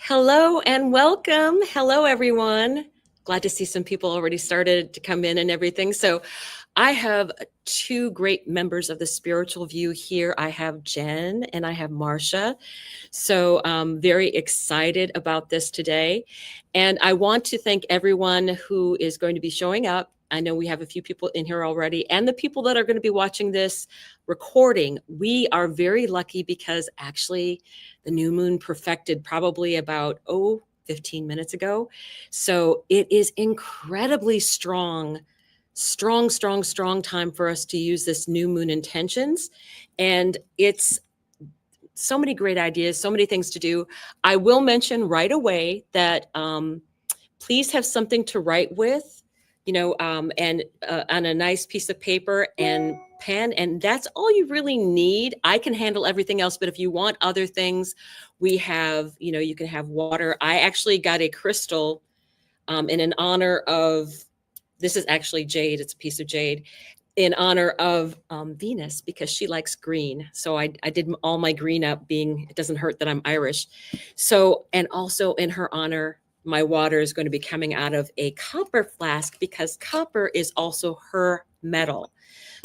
Hello and welcome. Hello, everyone. Glad to see some people already started to come in and everything. So I have two great members of the spiritual view here. I have Jen and I have Marcia. So I'm very excited about this today. And I want to thank everyone who is going to be showing up. I know we have a few people in here already, and the people that are going to be watching this recording. We are very lucky because actually the new moon perfected probably about 15 minutes ago. So it is incredibly strong time for us to use this new moon intentions. And it's so many great ideas, so many things to do. I will mention right away that please have something to write with, and on a nice piece of paper and pen. And that's all you really need. I can handle everything else, but if you want other things, we have, you can have water. I actually got a crystal in honor of, this is actually jade. It's a piece of jade in honor of Venus because she likes green. So I did all my green up being, it doesn't hurt that I'm Irish. So, and also in her honor, my water is going to be coming out of a copper flask because copper is also her metal.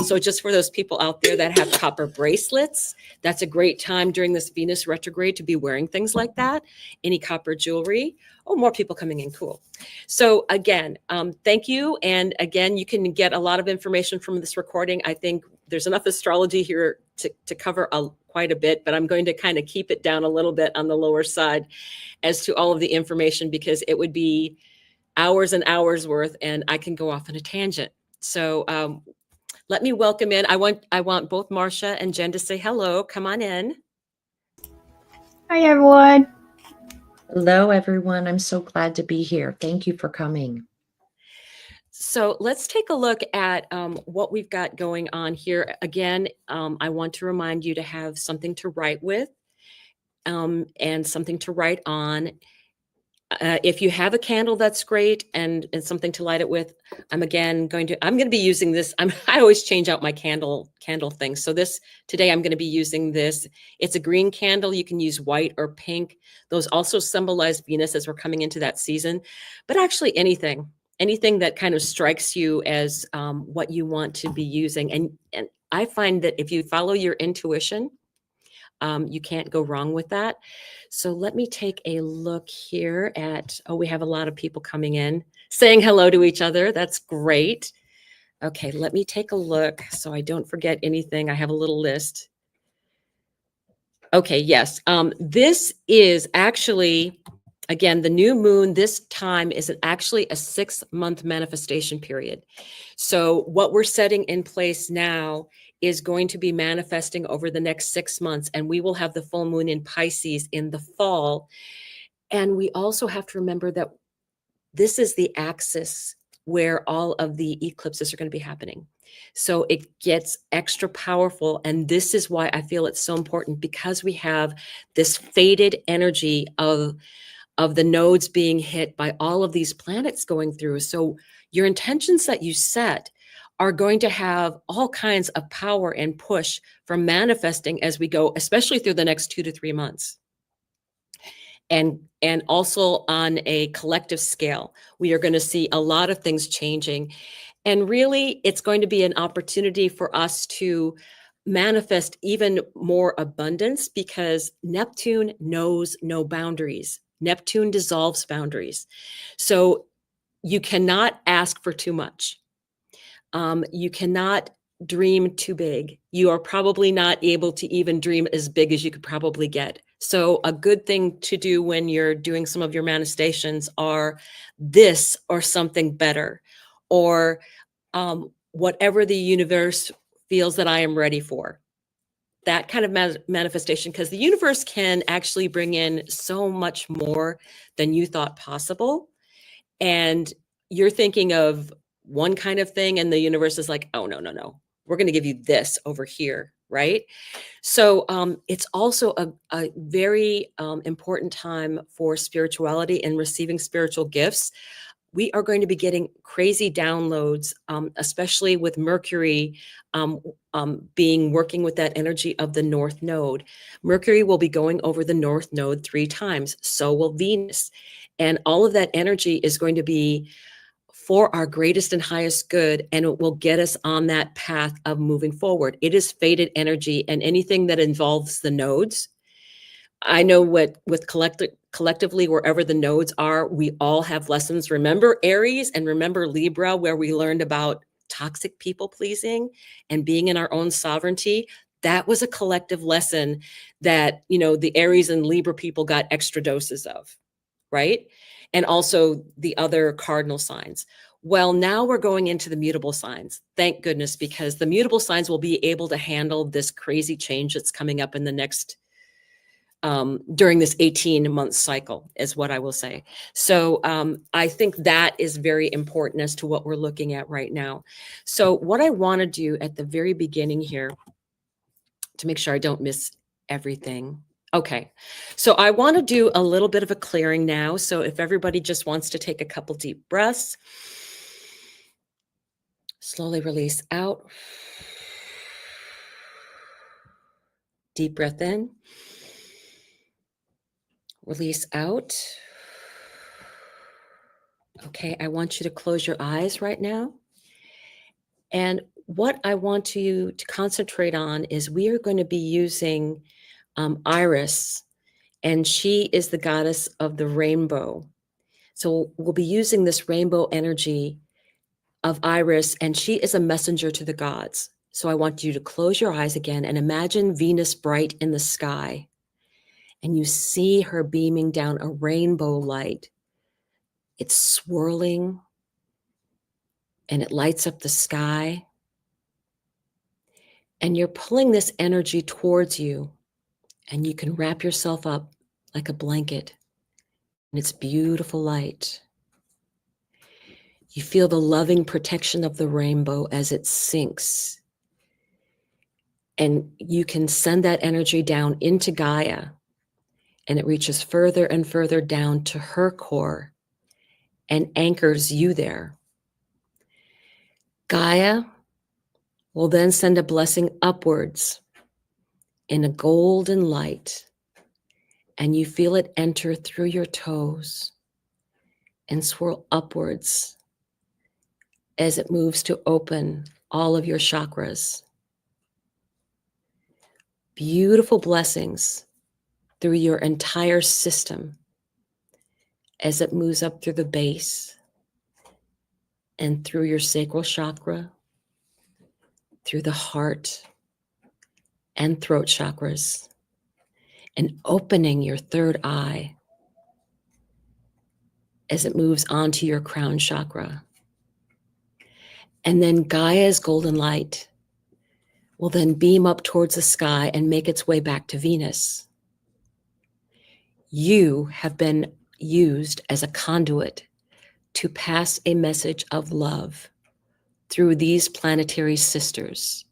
So just for those people out there that have copper bracelets, that's a great time during this Venus retrograde to be wearing things like that. Any copper jewelry. Oh, more people coming in. Cool. So again, thank you. And again, you can get a lot of information from this recording. I think there's enough astrology here to cover quite a bit, but I'm going to kind of keep it down a little bit on the lower side as to all of the information because it would be hours and hours worth and I can go off on a tangent. So let me welcome in. I want both Marcia and Jen to say hello. Come on in. Hi, everyone. Hello, everyone. I'm so glad to be here. Thank you for coming. So let's take a look at what we've got going on here. Again, I want to remind you to have something to write with and something to write on. If you have a candle, that's great, and something to light it with. I'm going to be using this. I always change out my candle things. So today I'm going to be using this. It's a green candle. You can use white or pink. Those also symbolize Venus as we're coming into that season. But actually anything that kind of strikes you as what you want to be using. And I find that if you follow your intuition, you can't go wrong with that. So let me take a look here at, we have a lot of people coming in saying hello to each other. That's great. Okay, let me take a look so I don't forget anything. I have a little list. Okay, yes. This is actually, again, the new moon this time is actually a 6-month manifestation period. So what we're setting in place now is going to be manifesting over the next 6 months, and we will have the full moon in Pisces in the fall. And we also have to remember that this is the axis where all of the eclipses are going to be happening. So it gets extra powerful. And this is why I feel it's so important, because we have this faded energy of the nodes being hit by all of these planets going through. So your intentions that you set are going to have all kinds of power and push for manifesting as we go, especially through the next 2 to 3 months. And also on a collective scale, we are going to see a lot of things changing. And really, it's going to be an opportunity for us to manifest even more abundance, because Neptune knows no boundaries. Neptune dissolves boundaries. So you cannot ask for too much. You cannot dream too big. You are probably not able to even dream as big as you could probably get. So a good thing to do when you're doing some of your manifestations are this or something better, or whatever the universe feels that I am ready for. That kind of manifestation, because the universe can actually bring in so much more than you thought possible. And you're thinking of one kind of thing, and the universe is like, oh, no. We're going to give you this over here, right? So it's also a very important time for spirituality and receiving spiritual gifts. we are going to be getting crazy downloads, especially with Mercury being working with that energy of the North Node. Mercury will be going over the North Node 3 times. So will Venus. And all of that energy is going to be for our greatest and highest good, and it will get us on that path of moving forward. It is fated energy, and anything that involves the nodes, I know what with collectively, wherever the nodes are, we all have lessons. Remember Aries and remember Libra, where we learned about toxic people pleasing and being in our own sovereignty. That was a collective lesson that, the Aries and Libra people got extra doses of, right? And also the other cardinal signs. Well, now we're going into the mutable signs. Thank goodness, because the mutable signs will be able to handle this crazy change that's coming up in the next during this 18-month cycle, is what I will say. So I think that is very important as to what we're looking at right now. So what I want to do at the very beginning here, to make sure I don't miss everything. Okay, so I want to do a little bit of a clearing now. So if everybody just wants to take a couple deep breaths, slowly release out. Deep breath in. Release out. Okay, I want you to close your eyes right now. And what I want you to concentrate on is we are going to be using Iris, and she is the goddess of the rainbow. So we'll be using this rainbow energy of Iris, and she is a messenger to the gods. So I want you to close your eyes again and imagine Venus bright in the sky. And you see her beaming down a rainbow light. It's swirling and it lights up the sky. And you're pulling this energy towards you, and you can wrap yourself up like a blanket. And it's beautiful light. You feel the loving protection of the rainbow as it sinks. And you can send that energy down into Gaia, and it reaches further and further down to her core and anchors you there. Gaia will then send a blessing upwards in a golden light, and you feel it enter through your toes and swirl upwards as it moves to open all of your chakras. Beautiful blessings through your entire system as it moves up through the base and through your sacral chakra, through the heart and throat chakras, and opening your third eye as it moves onto your crown chakra. And then Gaia's golden light will then beam up towards the sky and make its way back to Venus. You have been used as a conduit to pass a message of love through these planetary sisters.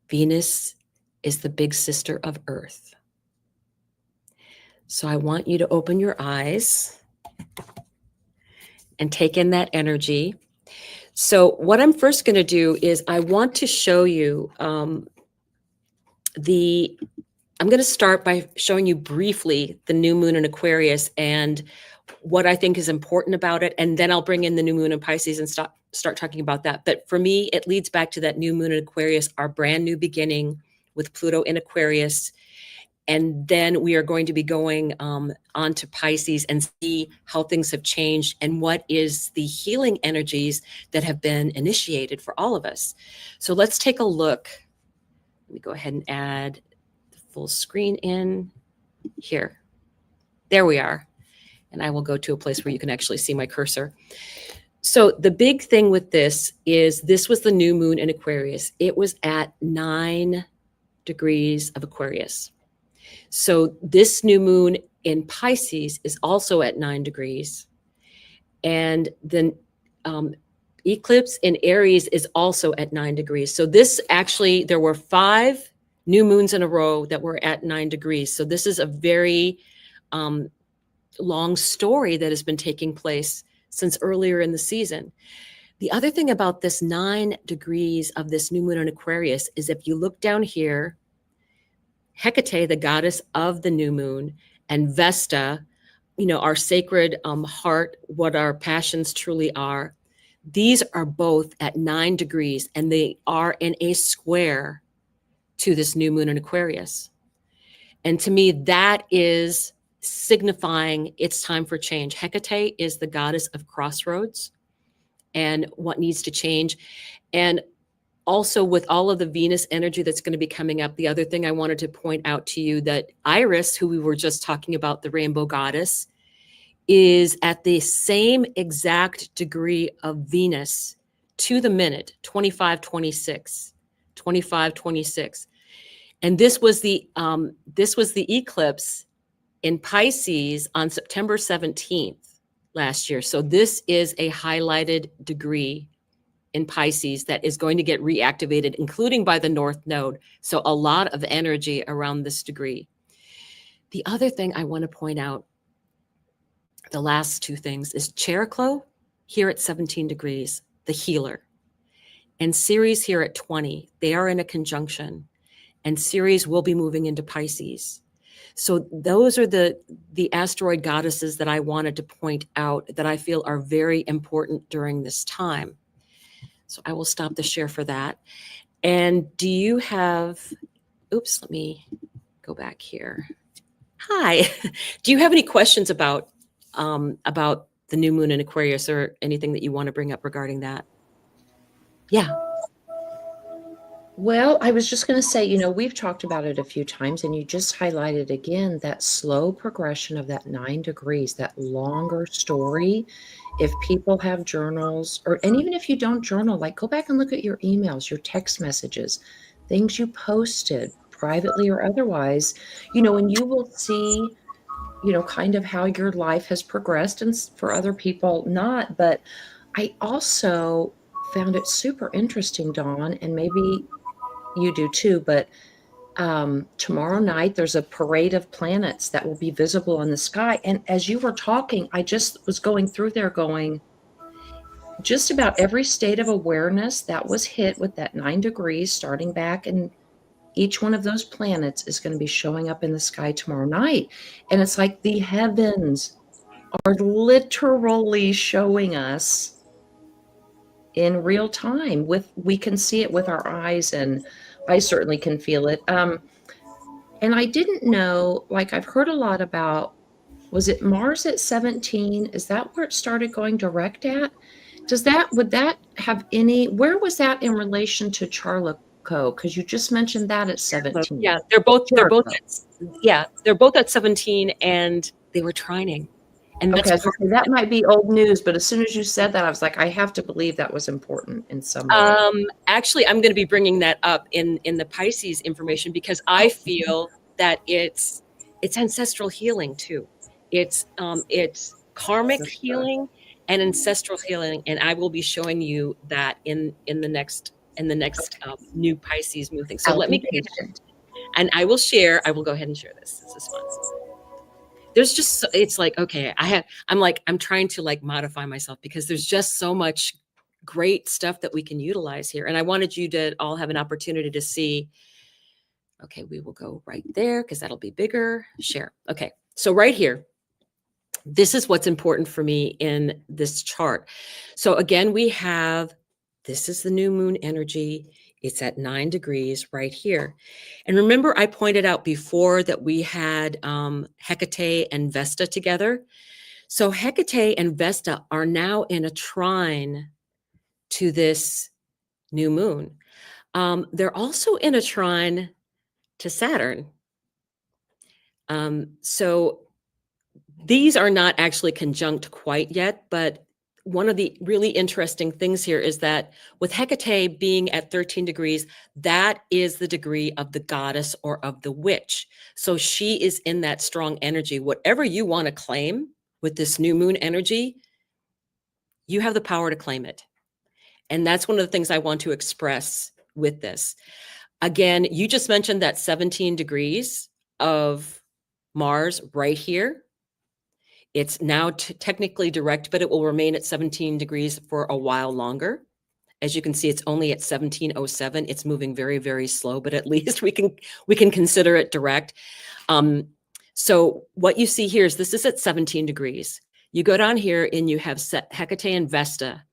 Venus is the big sister of Earth. So I want you to open your eyes and take in that energy. So what I'm first going to do is I want to show you I'm going to start by showing you briefly the new moon in Aquarius and what I think is important about it. And then I'll bring in the new moon in Pisces and start talking about that. But for me, it leads back to that new moon in Aquarius, our brand new beginning with Pluto in Aquarius. And then we are going to be going on to Pisces and see how things have changed and what is the healing energies that have been initiated for all of us. So let's take a look. Let me go ahead and add the full screen in here. There we are. And I will go to a place where you can actually see my cursor. So the big thing with this is this was the new moon in Aquarius. It was at 9 degrees of Aquarius. So this new moon in Pisces is also at 9 degrees. And then eclipse in Aries is also at 9 degrees. So this actually, there were 5 new moons in a row that were at 9 degrees. So this is a very long story that has been taking place since earlier in the season. The other thing about this 9 degrees of this new moon in Aquarius is if you look down here, Hecate, the goddess of the new moon, and Vesta, our sacred heart, what our passions truly are, these are both at 9 degrees, and they are in a square to this new moon in Aquarius. And to me, that is signifying it's time for change. Hecate is the goddess of crossroads and what needs to change. And also with all of the Venus energy that's going to be coming up, the other thing I wanted to point out to you that Iris, who we were just talking about, the rainbow goddess, is at the same exact degree of Venus to the minute, 2526. And this was the eclipse in Pisces on September 17th last year. So this is a highlighted degree in Pisces that is going to get reactivated, including by the North Node. So a lot of energy around this degree. The other thing I want to point out, the last two things, is Cheroklo here at 17 degrees, the healer, and Ceres here at 20. They are in a conjunction, and Ceres will be moving into Pisces. So those are the asteroid goddesses that I wanted to point out that I feel are very important during this time. So I will stop the share for that. And do you have, oops, let me go back here. Hi, do you have any questions about the new moon in Aquarius or anything that you want to bring up regarding that? Yeah. Well, I was just going to say, we've talked about it a few times, and you just highlighted again that slow progression of that 9 degrees, that longer story. If people have journals, and even if you don't journal, like go back and look at your emails, your text messages, things you posted privately or otherwise, and you will see, kind of how your life has progressed, and for other people not. But I also found it super interesting, Dawn, and maybe you do too, but tomorrow night there's a parade of planets that will be visible in the sky. And as you were talking, I just was going through there going, just about every state of awareness that was hit with that 9 degrees starting back, and each one of those planets is going to be showing up in the sky tomorrow night. And it's like the heavens are literally showing us in real time. We can see it with our eyes, and I certainly can feel it. And I didn't know, like I've heard a lot about, was it Mars at 17? Is that where it started going direct at? Would that have where was that in relation to Charlotte? Because you just mentioned that at 17. Yeah, they're both at 17, and they were trining. And that's okay, that might be old news, but as soon as you said that, I was like, I have to believe that was important in some way. Actually, I'm going to be bringing that up in the Pisces information, because I feel that it's ancestral healing too. It's karmic healing and ancestral healing, and I will be showing you that in the next new Pisces moon thing. So let me get it, and I will go ahead and share this. This is fun. There's just, it's like, okay, I'm trying to like modify myself, because there's just so much great stuff that we can utilize here. And I wanted you to all have an opportunity to see. Okay, we will go right there because that'll be bigger. Share. Okay, so right here, this is what's important for me in this chart. So again, this is the new moon energy. It's at 9 degrees right here. And remember, I pointed out before that we had Hecate and Vesta together. So Hecate and Vesta are now in a trine to this new moon. They're also in a trine to Saturn. So these are not actually conjunct quite yet, but one of the really interesting things here is that with Hecate being at 13 degrees, that is the degree of the goddess or of the witch. So she is in that strong energy. Whatever you want to claim with this new moon energy, you have the power to claim it. And that's one of the things I want to express with this. Again, you just mentioned that 17 degrees of Mars right here It's now technically direct, but it will remain at 17 degrees for a while longer. As you can see, it's only at 1707. It's moving very, very slow, but at least we can consider it direct. So what you see here is this is at 17 degrees. You go down here and you have Hecate and Vesta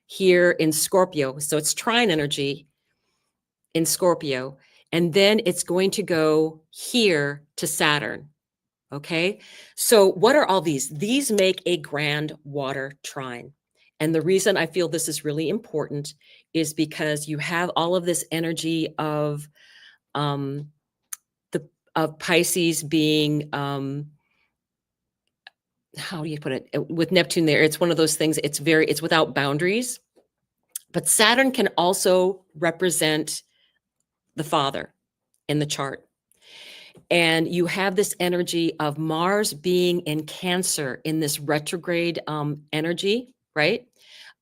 here in Scorpio. So it's trine energy in Scorpio. And then it's going to go here to Saturn. Okay. So what are all these? These make a grand water trine. And the reason I feel this is really important is because you have all of this energy of Pisces being how do you put it? With Neptune there, it's one of those things, it's without boundaries. But Saturn can also represent the father in the chart. And you have this energy of Mars being in Cancer in this retrograde energy, right?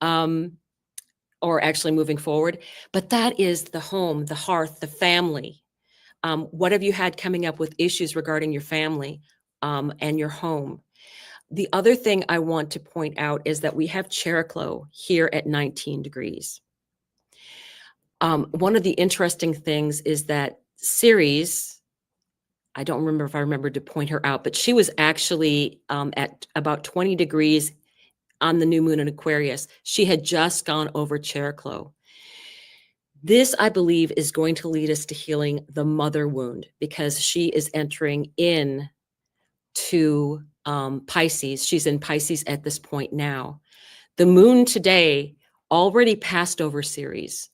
Or actually moving forward. But that is the home, the hearth, the family. What have you had coming up with issues regarding your family and your home? The other thing I want to point out is that we have Chariklo here at 19 degrees. One of the interesting things is that Ceres, I don't remember if I remember to point her out, but she was actually at about 20 degrees on the new moon in Aquarius. She had just gone over Chariklo. This, I believe, is going to lead us to healing the mother wound because she is entering in to Pisces. She's in Pisces at this point now. The moon today already passed over Ceres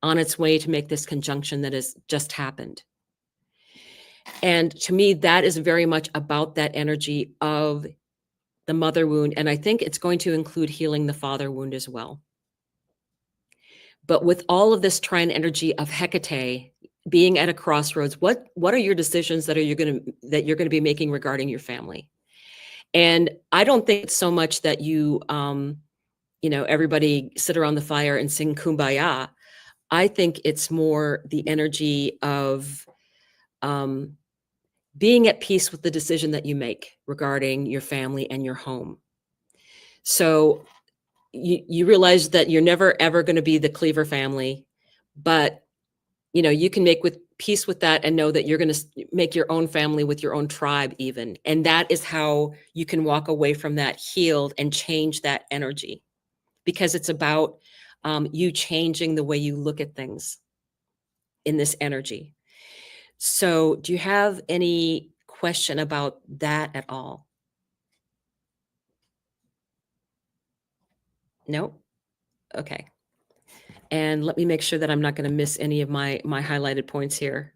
on its way to make this conjunction that has just happened. And to me, that is very much about that energy of the mother wound. And I think it's going to include healing the father wound as well. But with all of this trine energy of Hecate being at a crossroads, what are your decisions that you're going to be making regarding your family? And I don't think it's so much that you everybody sit around the fire and sing Kumbaya. I think it's more the energy of being at peace with the decision that you make regarding your family and your home. So you realize that you're never, ever going to be the Cleaver family, but you can make peace with that and know that you're going to make your own family with your own tribe even. And that is how you can walk away from that healed and change that energy, because it's about you changing the way you look at things in this energy. So do you have any question about that at all? No? Okay. And let me make sure that I'm not going to miss any of my highlighted points here.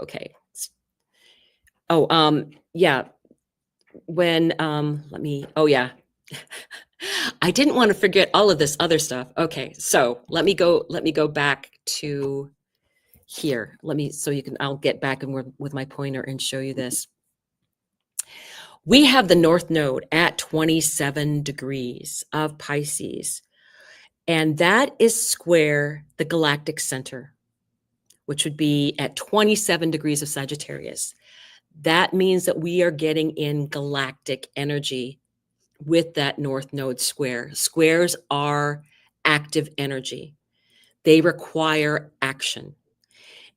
Okay. Oh, yeah. When, yeah. I didn't want to forget all of this other stuff. Okay. So let me go back to here. I'll get back and with my pointer and show you this. We have the North Node at 27 degrees of Pisces, and that is square the galactic center, which would be at 27 degrees of Sagittarius. That means that we are getting in galactic energy with that North Node square. Squares are active energy. They require action.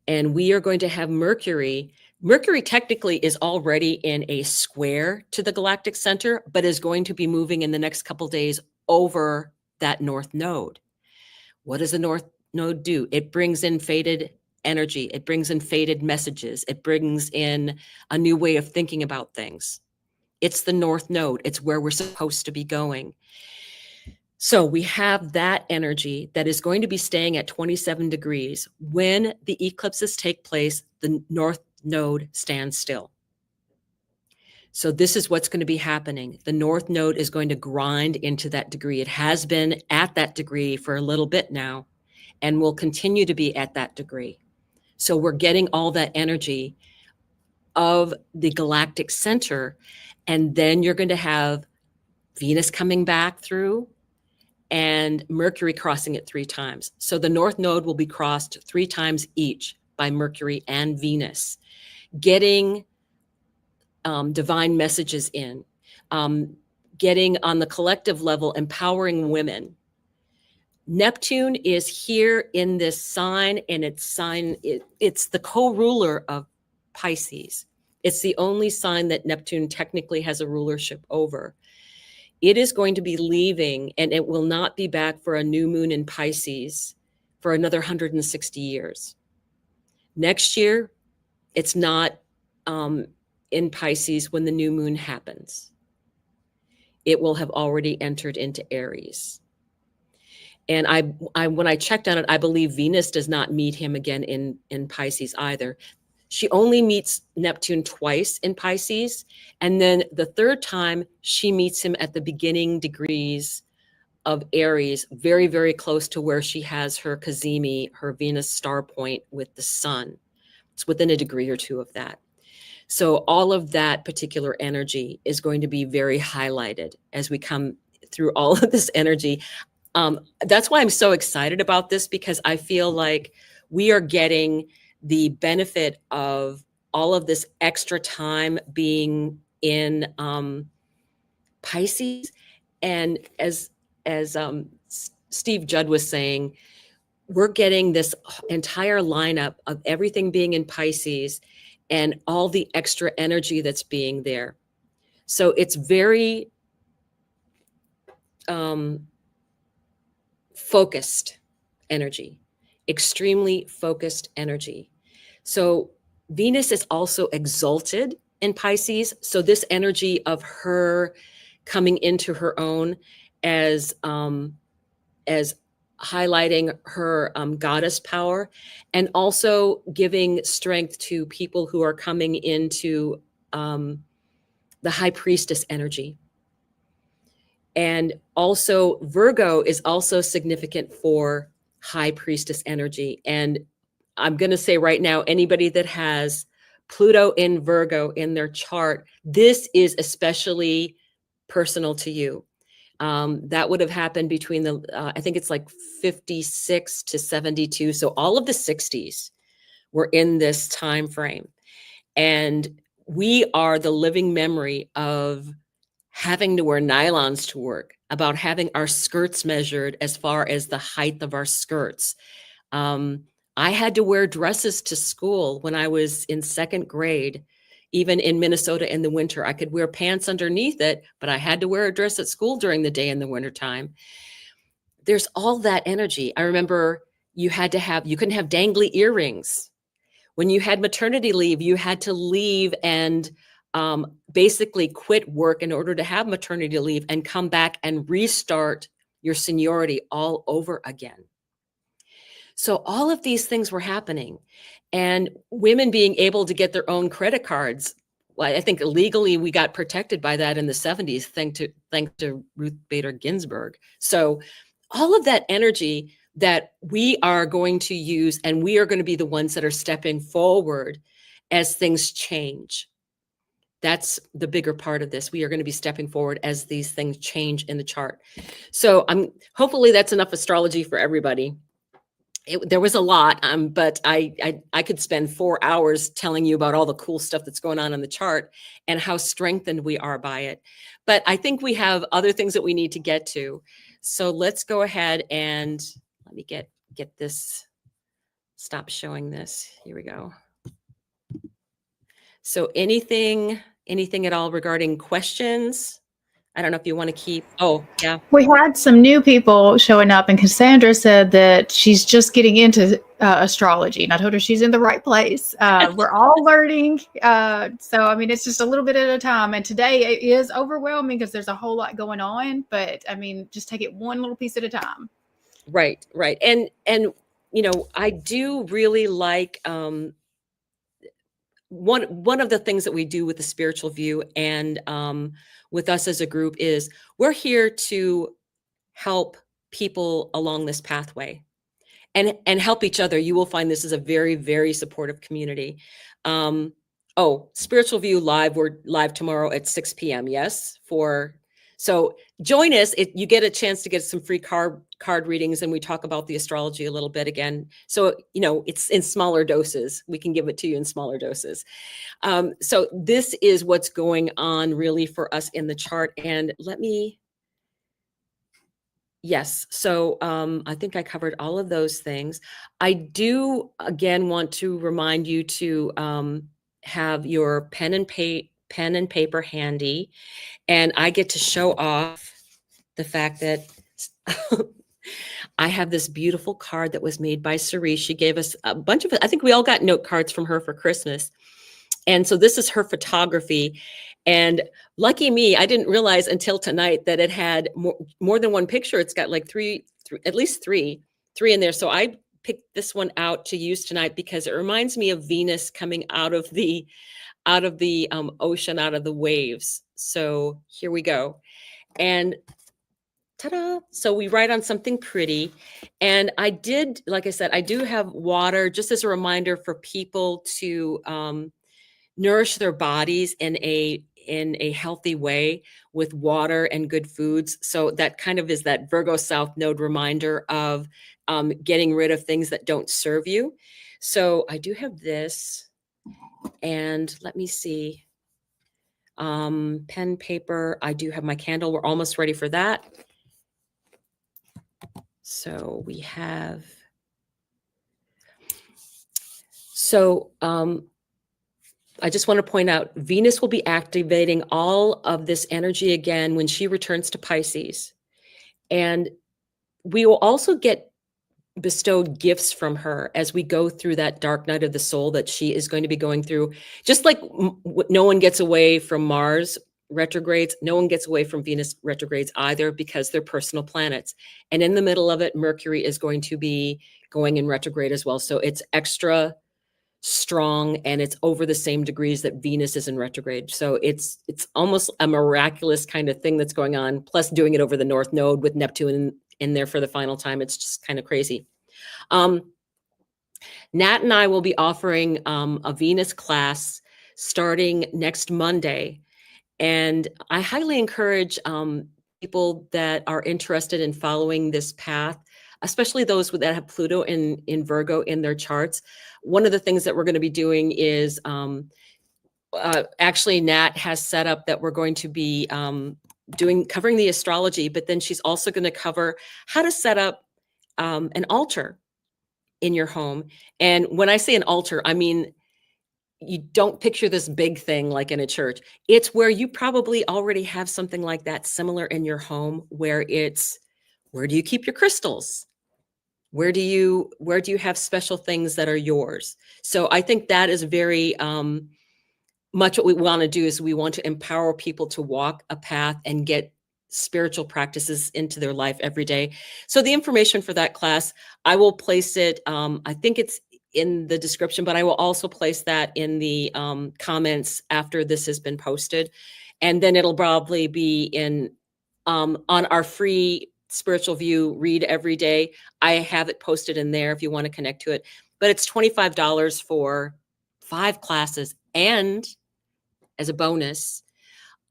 And we are going to have Mercury. Mercury technically is already in a square to the galactic center, but is going to be moving in the next couple of days over that North Node. What does the North Node do? It brings in faded energy. It brings in faded messages. It brings in a new way of thinking about things. It's the North Node. It's where we're supposed to be going. So we have that energy that is going to be staying at 27 degrees. When the eclipses take place, the North Node stands still. So this is what's going to be happening. The North Node is going to grind into that degree. It has been at that degree for a little bit now and will continue to be at that degree. So we're getting all that energy of the galactic center. And then you're going to have Venus coming back through and Mercury crossing it 3 times. So the North Node will be crossed 3 times each by Mercury and Venus, getting divine messages in. getting on the collective level, empowering women. Neptune is here in this sign, and it's the co-ruler of Pisces. It's the only sign that Neptune technically has a rulership over. It is going to be leaving, and it will not be back for a new moon in Pisces for another 160 years. Next year, it's not in Pisces when the new moon happens. It will have already entered into Aries. And I when I checked on it, I believe Venus does not meet him again in Pisces either. She only meets Neptune twice in Pisces. And then the third time she meets him at the beginning degrees of Aries, very, very close to where she has her Cazimi, her Venus star point with the sun. It's within a degree or two of that. So all of that particular energy is going to be very highlighted as we come through all of this energy. That's why I'm so excited about this, because I feel like we are getting the benefit of all of this extra time being in Pisces. And as Steve Judd was saying, we're getting this entire lineup of everything being in Pisces and all the extra energy that's being there. So it's very focused energy, extremely focused energy. So Venus is also exalted in Pisces. So this energy of her coming into her own as highlighting her goddess power, and also giving strength to people who are coming into the high priestess energy. And also Virgo is also significant for high priestess energy. And I'm going to say right now, anybody that has Pluto in Virgo in their chart, this is especially personal to you. That would have happened between the, I think it's like 56 to 72. So all of the 60s were in this time frame. And we are the living memory of having to wear nylons to work, about having our skirts measured as far as the height of our skirts. I had to wear dresses to school when I was in second grade. Even in Minnesota in the winter, I could wear pants underneath it, but I had to wear a dress at school during the day in the wintertime. There's all that energy. I remember you couldn't have dangly earrings. When you had maternity leave, you had to leave and basically quit work in order to have maternity leave and come back and restart your seniority all over again. So all of these things were happening, and women being able to get their own credit cards. Well, I think legally we got protected by that in the 70s, thanks to Ruth Bader Ginsburg. So all of that energy that we are going to use, and we are going to be the ones that are stepping forward as things change. That's the bigger part of this. We are going to be stepping forward as these things change in the chart. So hopefully that's enough astrology for everybody. There was a lot, but I could spend 4 hours telling you about all the cool stuff that's going on in the chart and how strengthened we are by it. But I think we have other things that we need to get to. So let's go ahead and let me get this, stop showing this. Here we go. So anything at all regarding questions? I don't know if you want to keep, oh, yeah. We had some new people showing up, and Cassandra said that she's just getting into astrology, and I told her she's in the right place. We're all learning. So, I mean, it's just a little bit at a time. And today it is overwhelming because there's a whole lot going on, but I mean, just take it one little piece at a time. Right. And, you know, I do really like, one of the things that we do with the spiritual view and with us as a group is we're here to help people along this pathway and help each other. You will find this is a very, very supportive community. Spiritual view live. We're live tomorrow at 6 p.m. Yes, for So join us. You get a chance to get some free card readings, and we talk about the astrology a little bit again. So, you know, it's in smaller doses. We can give it to you in smaller doses. So this is what's going on really for us in the chart. And yes. So I think I covered all of those things. I do, again, want to remind you to have your pen and paper handy. And I get to show off the fact that I have this beautiful card that was made by Cerise. She gave us a bunch of, I think we all got note cards from her for Christmas. And so this is her photography. And lucky me, I didn't realize until tonight that it had more than one picture. It's got like three, at least three in there. So I picked this one out to use tonight because it reminds me of Venus coming out of the ocean, out of the waves. So here we go. And ta-da! So we write on something pretty. And I did, like I said, I do have water just as a reminder for people to nourish their bodies in a healthy way with water and good foods. So that kind of is that Virgo South Node reminder of getting rid of things that don't serve you. So I do have this, and let me see. Pen, paper. I do have my candle. We're almost ready for that. So we have, I just want to point out, Venus will be activating all of this energy again when she returns to Pisces. And we will also get bestowed gifts from her as we go through that dark night of the soul that she is going to be going through. Just like no one gets away from Mars retrogrades, no one gets away from Venus retrogrades either, because they're personal planets. And in the middle of it, Mercury is going to be going in retrograde as well. So it's extra strong, and it's over the same degrees that Venus is in retrograde. So it's almost a miraculous kind of thing that's going on, plus doing it over the North Node with Neptune in there for the final time. It's just kind of crazy. Nat and I will be offering a Venus class starting next Monday. And I highly encourage people that are interested in following this path, especially those that have Pluto in Virgo in their charts. One of the things that we're going to be doing is actually Nat has set up that we're going to be covering the astrology, but then she's also going to cover how to set up an altar in your home. And when I say an altar, I mean, you don't picture this big thing like in a church. It's where you probably already have something like that similar in your home, where do you keep your crystals? Where do you have special things that are yours? So I think that is very much what we want to do, is we want to empower people to walk a path and get spiritual practices into their life every day. So the information for that class, I will place it, I think it's in the description, but I will also place that in the comments after this has been posted. And then it'll probably be in on our free Spiritual View read every day. I have it posted in there if you want to connect to it. But it's $25 for 5 classes. And as a bonus,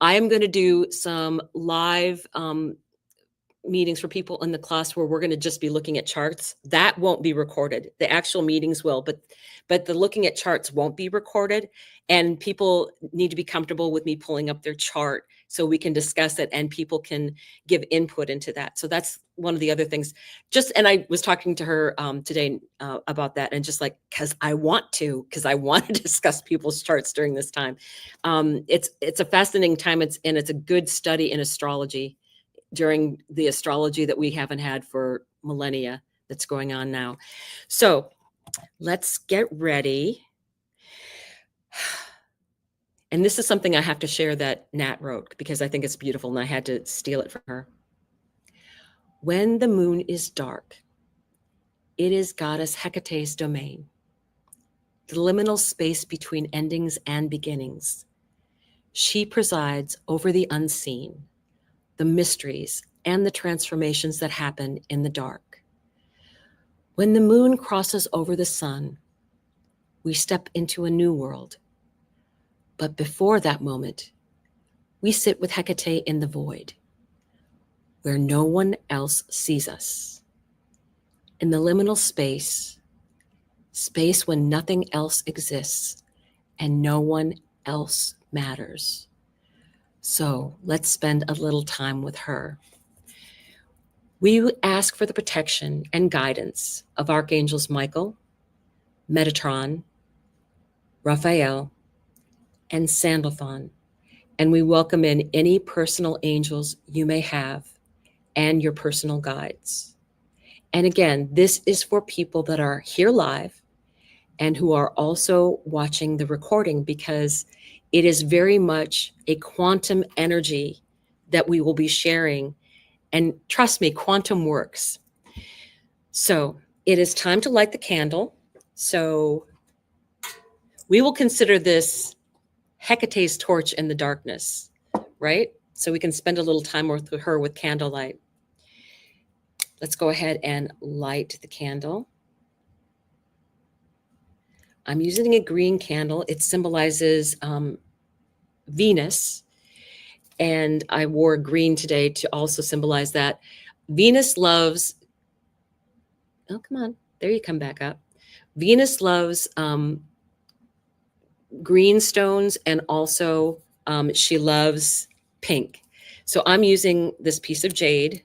I am going to do some live meetings for people in the class where we're going to just be looking at charts. That won't be recorded. The actual meetings will, but the looking at charts won't be recorded. And people need to be comfortable with me pulling up their chart so we can discuss it and people can give input into that. So that's one of the other things. And I was talking to her today about that, and just like, because I want to discuss people's charts during this time. It's a fascinating time. It's a good study in astrology during the astrology that we haven't had for millennia that's going on now. So let's get ready. And this is something I have to share that Nat wrote because I think it's beautiful and I had to steal it from her. When the moon is dark, it is goddess Hecate's domain, the liminal space between endings and beginnings. She presides over the unseen, the mysteries, and the transformations that happen in the dark. When the moon crosses over the sun, we step into a new world. But before that moment, we sit with Hecate in the void, where no one else sees us. In the liminal space, space when nothing else exists and no one else matters. So let's spend a little time with her. We ask for the protection and guidance of Archangels Michael, Metatron, Raphael, and Sandalphon, and we welcome in any personal angels you may have and your personal guides. And again, this is for people that are here live and who are also watching the recording, because it is very much a quantum energy that we will be sharing. And trust me, quantum works. So it is time to light the candle. So we will consider this Hecate's torch in the darkness, right? So we can spend a little time with her with candlelight. Let's go ahead and light the candle. I'm using a green candle. It symbolizes Venus. And I wore green today to also symbolize that. Venus loves, oh, come on. There you come back up. Venus loves green stones, and also she loves pink. So I'm using this piece of jade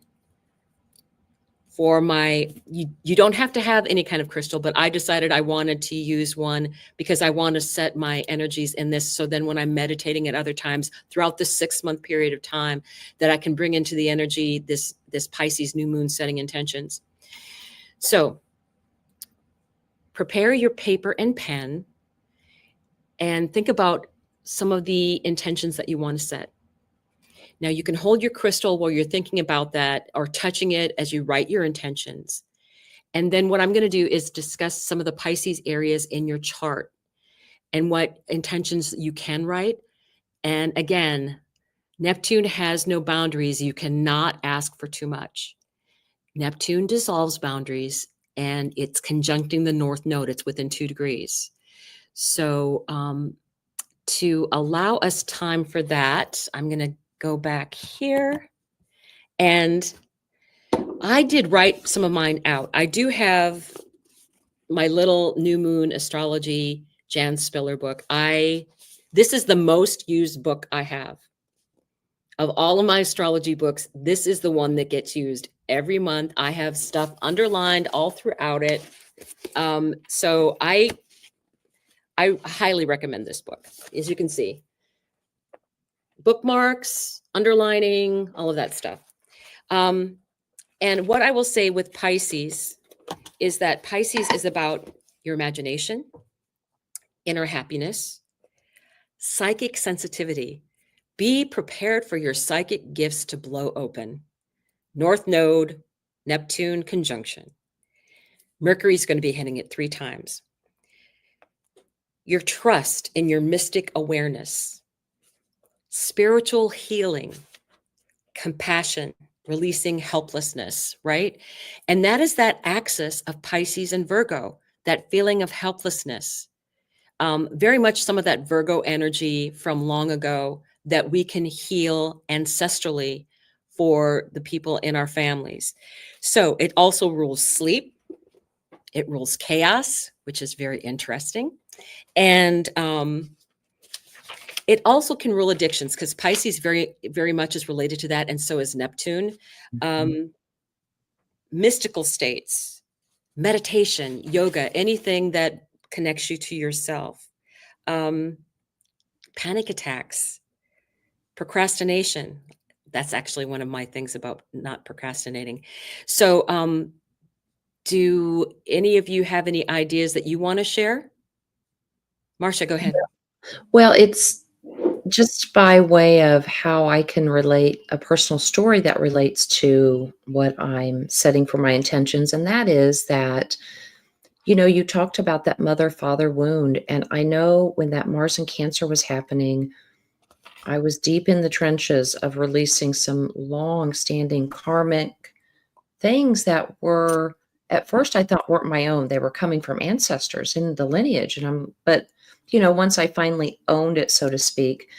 for my, you don't have to have any kind of crystal, but I decided I wanted to use one because I want to set my energies in this. So then when I'm meditating at other times throughout the 6-month period of time, that I can bring into the energy, this Pisces new moon setting intentions. So prepare your paper and pen and think about some of the intentions that you want to set. Now you can hold your crystal while you're thinking about that, or touching it as you write your intentions. And then what I'm going to do is discuss some of the Pisces areas in your chart and what intentions you can write. And again, Neptune has no boundaries. You cannot ask for too much. Neptune dissolves boundaries, and it's conjuncting the North Node. It's within 2 degrees. So to allow us time for that, I'm going to go back here. And I did write some of mine out. I do have my little new moon astrology Jan Spiller book. This is the most used book I have. Of all of my astrology books, this is the one that gets used every month. I have stuff underlined all throughout it. So I highly recommend this book, as you can see. Bookmarks, underlining, all of that stuff. And what I will say with Pisces is that Pisces is about your imagination, inner happiness, psychic sensitivity. Be prepared for your psychic gifts to blow open. North Node, Neptune conjunction. Mercury's going to be hitting it 3 times. Your trust in your mystic awareness, spiritual healing, compassion, releasing helplessness, right? And that is that axis of Pisces and Virgo, that feeling of helplessness. Very much some of that Virgo energy from long ago that we can heal ancestrally for the people in our families. So it also rules sleep. It rules chaos, which is very interesting. And it also can rule addictions, because Pisces very, very much is related to that. And so is Neptune. Mystical states, meditation, yoga, anything that connects you to yourself. Panic attacks, procrastination. That's actually one of my things about not procrastinating. So do any of you have any ideas that you want to share? Marcia, go ahead. Well, it's just by way of how I can relate a personal story that relates to what I'm setting for my intentions. And that is that, you know, you talked about that mother-father wound. And I know when that Mars and Cancer was happening, I was deep in the trenches of releasing some long-standing karmic things that were, at first I thought weren't my own. They were coming from ancestors in the lineage. But you know, once I finally owned it, so to speak,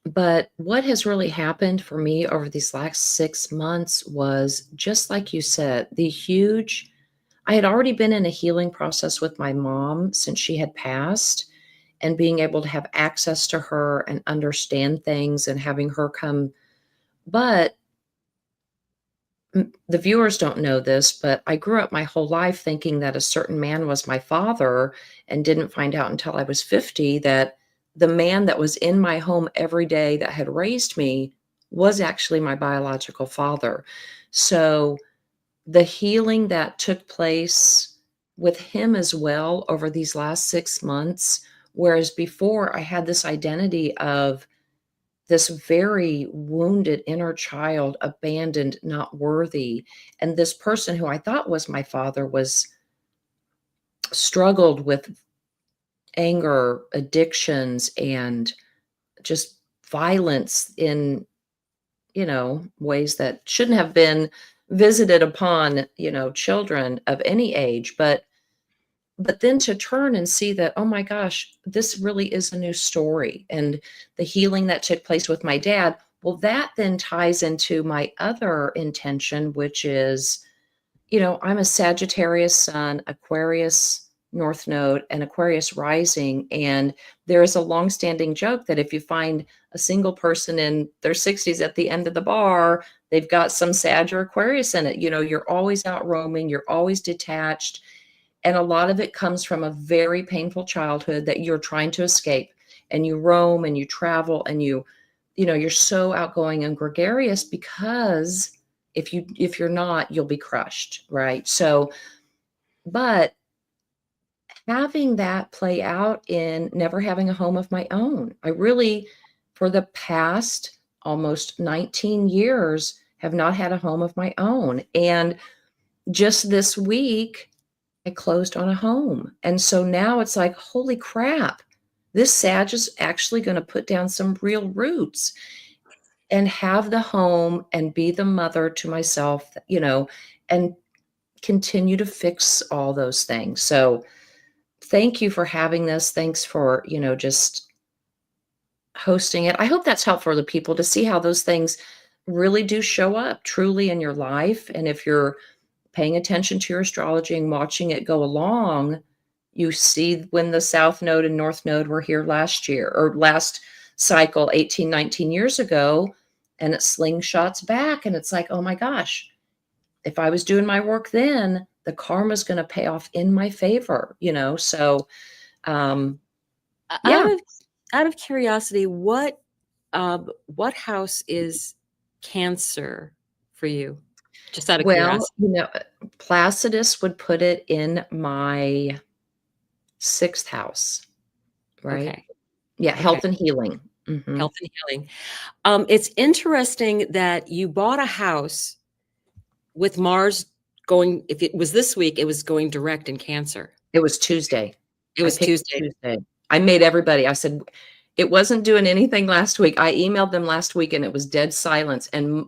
But what has really happened for me over these last 6 months was just like you said, I had already been in a healing process with my mom since she had passed, and being able to have access to her and understand things and having her come. But the viewers don't know this, but I grew up my whole life thinking that a certain man was my father, and didn't find out until I was 50 that the man that was in my home every day that had raised me was actually my biological father. So the healing that took place with him as well over these last 6 months, whereas before I had this identity of this very wounded inner child, abandoned, not worthy. And this person who I thought was my father was struggled with anger, addictions, and just violence in, ways that shouldn't have been visited upon, children of any age. But then to turn and see that, oh my gosh, this really is a new story. And the healing that took place with my dad, well, that then ties into my other intention, which is, I'm a Sagittarius sun, Aquarius North Node, and Aquarius rising. And there is a longstanding joke that if you find a single person in their 60s at the end of the bar, they've got some Sag or Aquarius in it. You're always out roaming, you're always detached. And a lot of it comes from a very painful childhood that you're trying to escape, and you roam and you travel, and you're so outgoing and gregarious, because if you're not, you'll be crushed, right? So, but having that play out in never having a home of my own, I really, for the past almost 19 years, have not had a home of my own. And just this week, I closed on a home. And so now it's like, holy crap, this Sag is actually going to put down some real roots and have the home and be the mother to myself, and continue to fix all those things. So thank you for having this. Thanks for, just hosting it. I hope that's helpful for the people to see how those things really do show up truly in your life. And if you're paying attention to your astrology and watching it go along, you see when the South Node and North Node were here last year, or last cycle, 18, 19 years ago, and it slingshots back. And it's like, oh my gosh, if I was doing my work then, the karma's going to pay off in my favor, So, yeah. Out of curiosity, what house is Cancer for you? Just out of Well, curiosity. Placidus would put it in my 6th house, right? Okay. Yeah, Okay. health and healing. Mhm. Health and healing. It's interesting that you bought a house with Mars going, if it was this week, it was going direct in Cancer. It was Tuesday. It was I picked Tuesday. Tuesday. I made everybody, I said, it wasn't doing anything last week. I emailed them last week and it was dead silence. And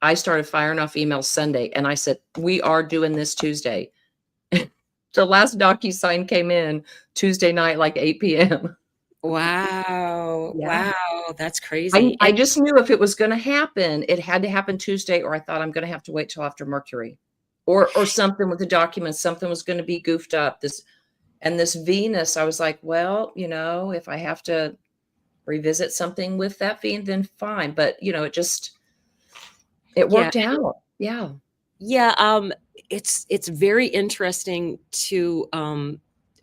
I started firing off emails Sunday, and I said, we are doing this Tuesday. The last DocuSign came in Tuesday night, like 8 p.m. Wow. Yeah. Wow. That's crazy. I just knew if it was going to happen, it had to happen Tuesday, or I thought I'm going to have to wait till after Mercury, or something with the documents, something was going to be goofed up. This Venus, I was like, well, if I have to revisit something with that Venus, then fine. But it worked out. Yeah. Yeah. It's very interesting to,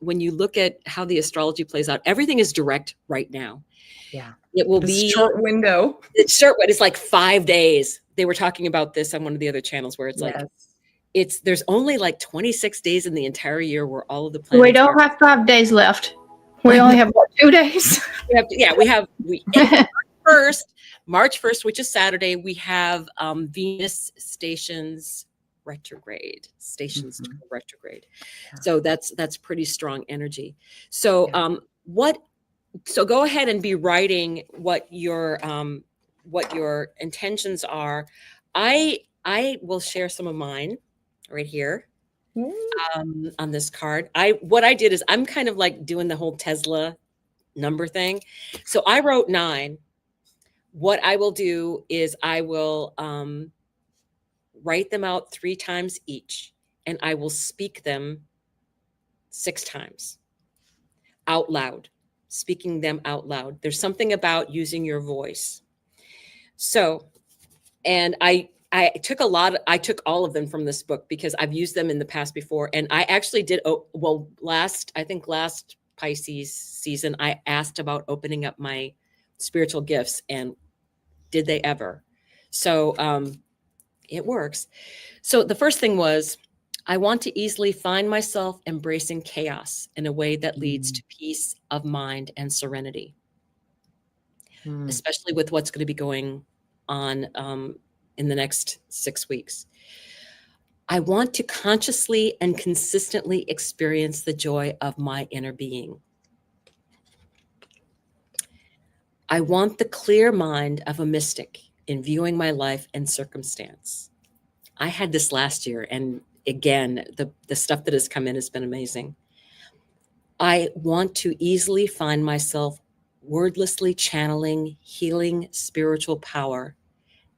when you look at how the astrology plays out, everything is direct right now. Yeah. It will It's be short window. It's short, but it's like 5 days. They were talking about this on one of the other channels where it's like, there's only like 26 days in the entire year where all of the planets. We don't have 5 days left. We only have 2 days. We have March 1st, which is Saturday, we have Venus stations retrograde. Retrograde. Yeah. So that's pretty strong energy. So so go ahead and be writing what your intentions are. I will share some of mine right here on this card. What I did is I'm kind of like doing the whole Tesla number thing. So I wrote 9. what I will do is I will write them out 3 times each, and I will speak them 6 times out loud, speaking them out loud. There's something about using your voice. So, and I took I took all of them from this book because I've used them in the past before. And I actually did, well, last Pisces season, I asked about opening up my spiritual gifts, and did they ever? So it works. So the first thing was, I want to easily find myself embracing chaos in a way that leads to peace of mind and serenity, especially with what's going to be going on in the next 6 weeks. I want to consciously and consistently experience the joy of my inner being. I want the clear mind of a mystic in viewing my life and circumstance. I had this last year, and again, the stuff that has come in has been amazing. I want to easily find myself wordlessly channeling healing spiritual power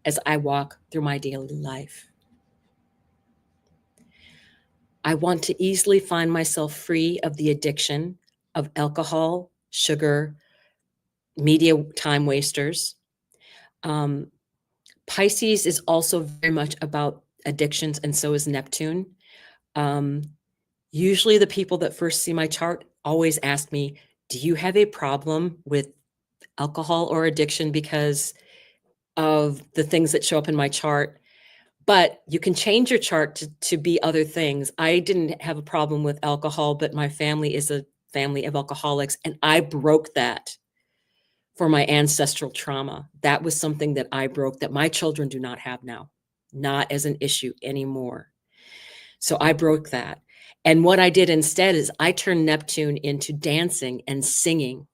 as I walk through my daily life. I want to easily find myself free of the addiction of alcohol, sugar, media time wasters. Pisces is also very much about addictions, and so is Neptune. Usually the people that first see my chart always ask me, do you have a problem with alcohol or addiction because of the things that show up in my chart? But you can change your chart to be other things. I didn't have a problem with alcohol, but my family is a family of alcoholics, and I broke that for my ancestral trauma. That was something that I broke that my children do not have now, not as an issue anymore. So I broke that. And what I did instead is I turned Neptune into dancing and singing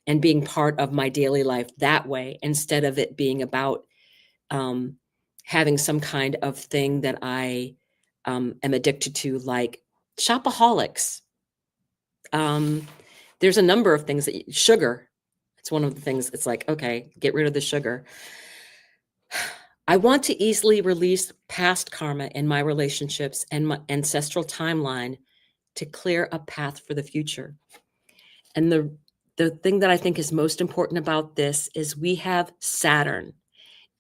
and being part of my daily life that way, instead of it being about having some kind of thing that I am addicted to, like shopaholics. There's a number of things sugar. It's one of the things. It's like, okay, get rid of the sugar. I want to easily release past karma in my relationships and my ancestral timeline to clear a path for the future. And the thing that I think is most important about this is we have Saturn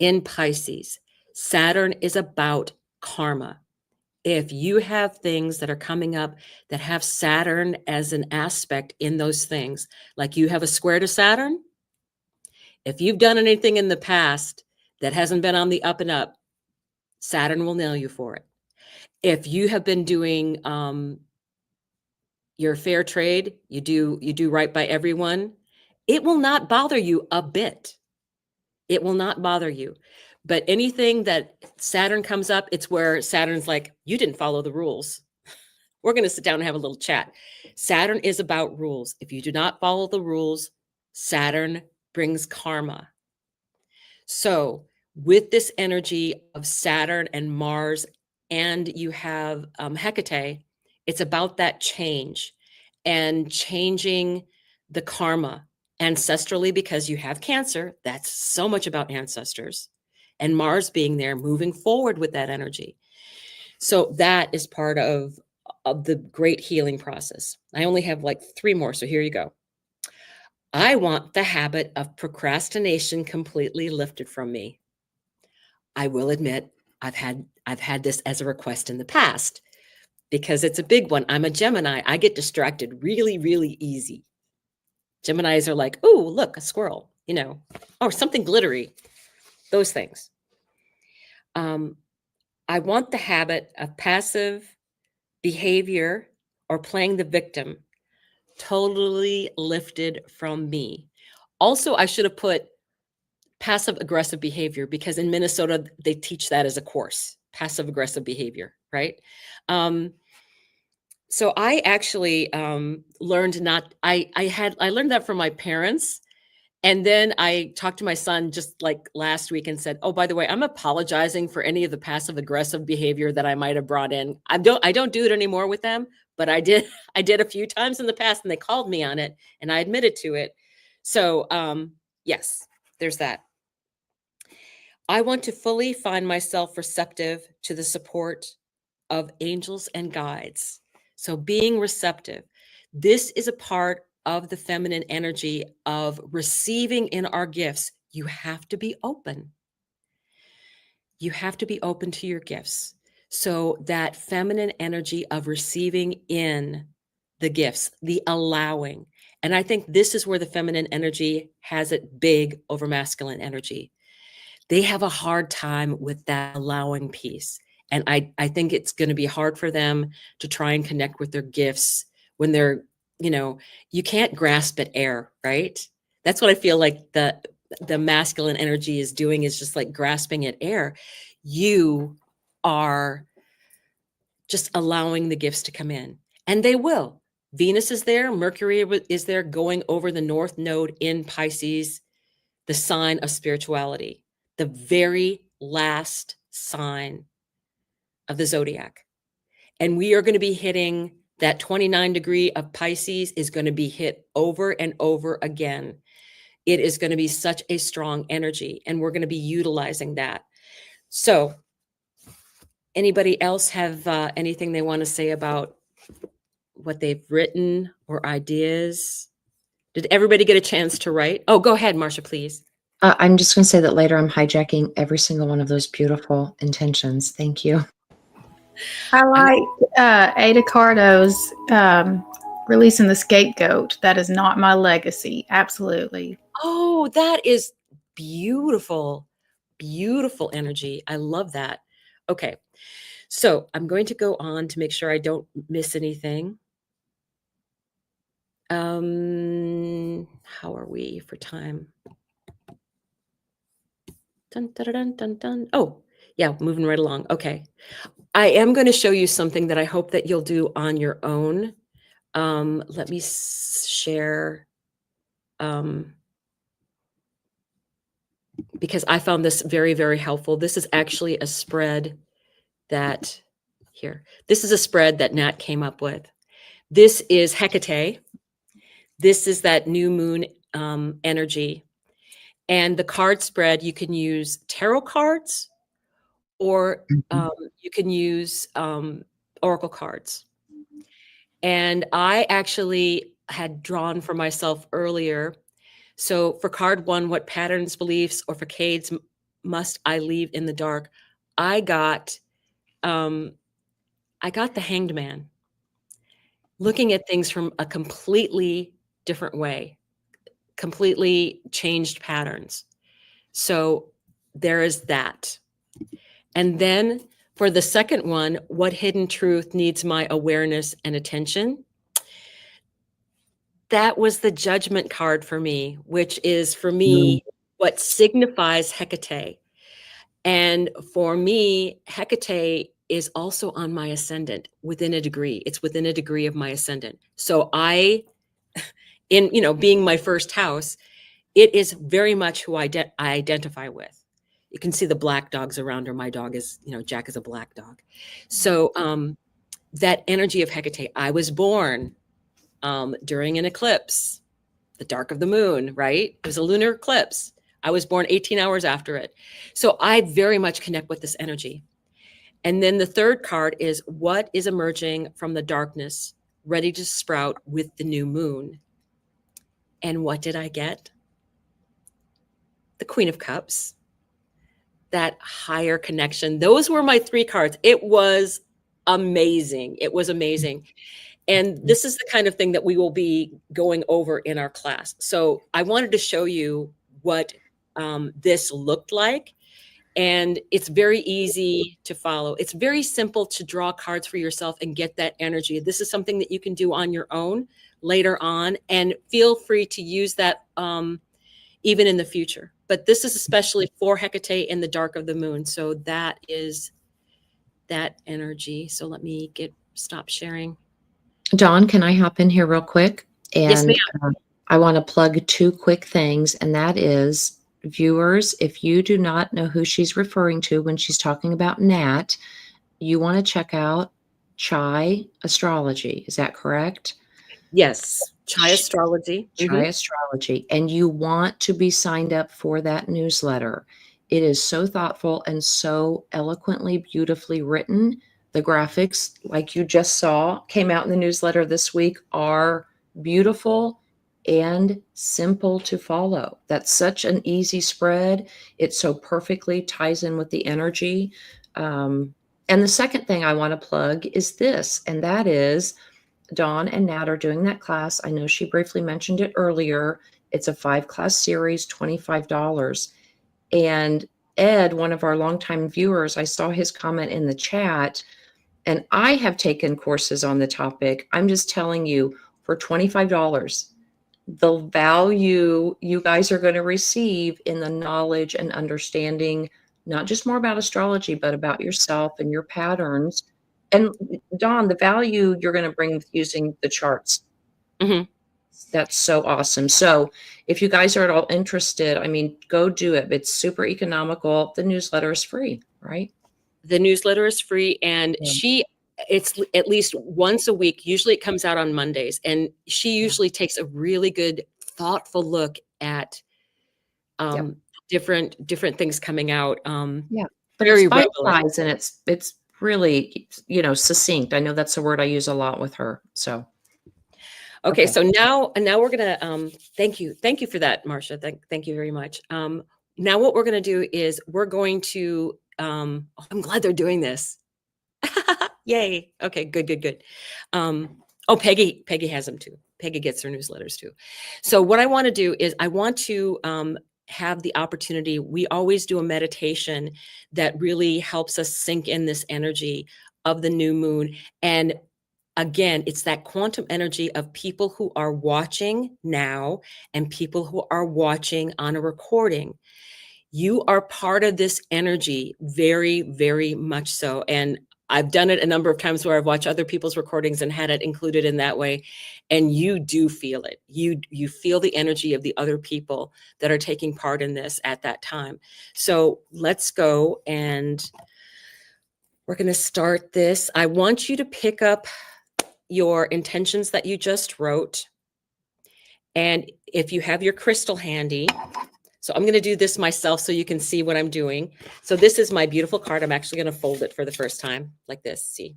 in Pisces. Saturn is about karma. If you have things that are coming up that have Saturn as an aspect in those things, like you have a square to Saturn, if you've done anything in the past that hasn't been on the up and up, Saturn will nail you for it. If you have been doing your fair trade, you do right by everyone, it will not bother you a bit. It will not bother you. But anything that Saturn comes up, it's where Saturn's like, you didn't follow the rules. We're going to sit down and have a little chat. Saturn is about rules. If you do not follow the rules, Saturn brings karma. So with this energy of Saturn and Mars, and you have Hecate, it's about that change and changing the karma ancestrally, because you have Cancer. That's so much about ancestors, and Mars being there, moving forward with that energy. So that is part of the great healing process. I only have like 3 more, so here you go. I want the habit of procrastination completely lifted from me. I will admit I've had this as a request in the past because it's a big one. I'm a Gemini. I get distracted really, really easy. Geminis are like, oh, look, a squirrel, or something glittery, those things. I want the habit of passive behavior or playing the victim totally lifted from me. Also, I should have put passive aggressive behavior, because in Minnesota, they teach that as a course, passive aggressive behavior, right? So I actually learned I learned that from my parents. And then I talked to my son just like last week and said, oh, by the way, I'm apologizing for any of the passive aggressive behavior that I might have brought in. I don't do it anymore with them, but I did a few times in the past, and they called me on it and I admitted to it. So yes, there's that. I want to fully find myself receptive to the support of angels and guides. So being receptive, this is a part of the feminine energy of receiving in our gifts. You have to be open. You have to be open to your gifts. So that feminine energy of receiving in the gifts, the allowing. And I think this is where the feminine energy has it big over masculine energy. They have a hard time with that allowing piece. And I think it's going to be hard for them to try and connect with their gifts when they're, you can't grasp at air, right? That's what I feel like the masculine energy is doing, is just like grasping at air. You are just allowing the gifts to come in, and they will. Venus is there. Mercury is there, going over the North Node in Pisces, the sign of spirituality, the very last sign of the zodiac. And we are going to be hitting that 29 degree of Pisces is going to be hit over and over again. It is going to be such a strong energy, and we're going to be utilizing that. So anybody else have anything they want to say about what they've written or ideas? Did everybody get a chance to write? Oh, go ahead, Marcia, please. I'm just going to say that later I'm hijacking every single one of those beautiful intentions. Thank you. I like Ada Cardo's releasing the scapegoat. That is not my legacy. Absolutely. Oh, that is beautiful. Beautiful energy. I love that. Okay. So I'm going to go on to make sure I don't miss anything. How are we for time? Dun, dun, dun, dun, dun. Oh, yeah, moving right along. Okay. I am going to show you something that I hope that you'll do on your own. Let me share, because I found this very, very helpful. This is actually a spread that, this is a spread that Nat came up with. This is Hecate. This is that new moon energy. And the card spread, you can use tarot cards, or you can use oracle cards. And I actually had drawn for myself earlier. So for card 1, what patterns, beliefs, or facades must I leave in the dark? I got the Hanged Man, looking at things from a completely different way, completely changed patterns. So there is that. And then for the second one, what hidden truth needs my awareness and attention? That was the Judgment card for me, which is for me what signifies Hecate. And for me, Hecate is also on my ascendant within a degree. It's within a degree of my ascendant. So being my first house, it is very much who I identify with. You can see the black dogs around her. My dog is, Jack is a black dog. So that energy of Hecate, I was born during an eclipse, the dark of the moon, right? It was a lunar eclipse. I was born 18 hours after it. So I very much connect with this energy. And then the third card is what is emerging from the darkness, ready to sprout with the new moon. And what did I get? The Queen of Cups, that higher connection. Those were my 3 cards. It was amazing. It was amazing. And this is the kind of thing that we will be going over in our class. So I wanted to show you what this looked like. And it's very easy to follow. It's very simple to draw cards for yourself and get that energy. This is something that you can do on your own later on, and feel free to use that even in the future. But this is especially for Hecate in the dark of the moon. So that is that energy. So let me stop sharing. Dawn, can I hop in here real quick? And Yes, ma'am. I want to plug 2 quick things, and that is, viewers, if you do not know who she's referring to when she's talking about Nat, you want to check out Chai Astrology. Is that correct? Yes. Chai Astrology. Chai Astrology, and you want to be signed up for that newsletter. It is so thoughtful and so eloquently, beautifully written. The graphics, like you just saw, came out in the newsletter this week, are beautiful and simple to follow. That's such an easy spread. It so perfectly ties in with the energy. And the second thing I want to plug is this, and that is Dawn and Nat are doing that class. I know she briefly mentioned it earlier. It's a 5-class series, $25. And Ed, one of our longtime viewers, I saw his comment in the chat, and I have taken courses on the topic. I'm just telling you, for $25, the value you guys are going to receive in the knowledge and understanding, not just more about astrology, but about yourself and your patterns. And Dawn, the value you're going to bring with using the charts. Mhm. That's so awesome. So if you guys are at all interested, I mean, go do it. It's super economical. The newsletter is free, right? The newsletter is free, and Yeah. it's at least once a week. Usually it comes out on Mondays, and she usually takes a really good, thoughtful look at Yep. different things coming out. Yeah. But Very it's bite relevant. size and it's really, succinct. I know that's a word I use a lot with her. So Okay, okay. so now we're gonna thank you for that, Marcia. Thank you very much. Now what we're gonna do is we're going to oh, I'm glad they're doing this. Yay. Okay, good. Oh, Peggy has them too. Peggy gets her newsletters too. So what I want to do is I want to have the opportunity. We always do a meditation that really helps us sink in this energy of the new moon. And again, it's that quantum energy of people who are watching now and people who are watching on a recording. You are part of this energy, very, very much so. And I've done it a number of times where I've watched other people's recordings and had it included in that way. And you do feel it. You feel the energy of the other people that are taking part in this at that time. So let's go, and we're going to start this. I want you to pick up your intentions that you just wrote. And if you have your crystal handy, so I'm going to do this myself so you can see what I'm doing. So this is my beautiful card. I'm actually going to fold it for the first time like this, see?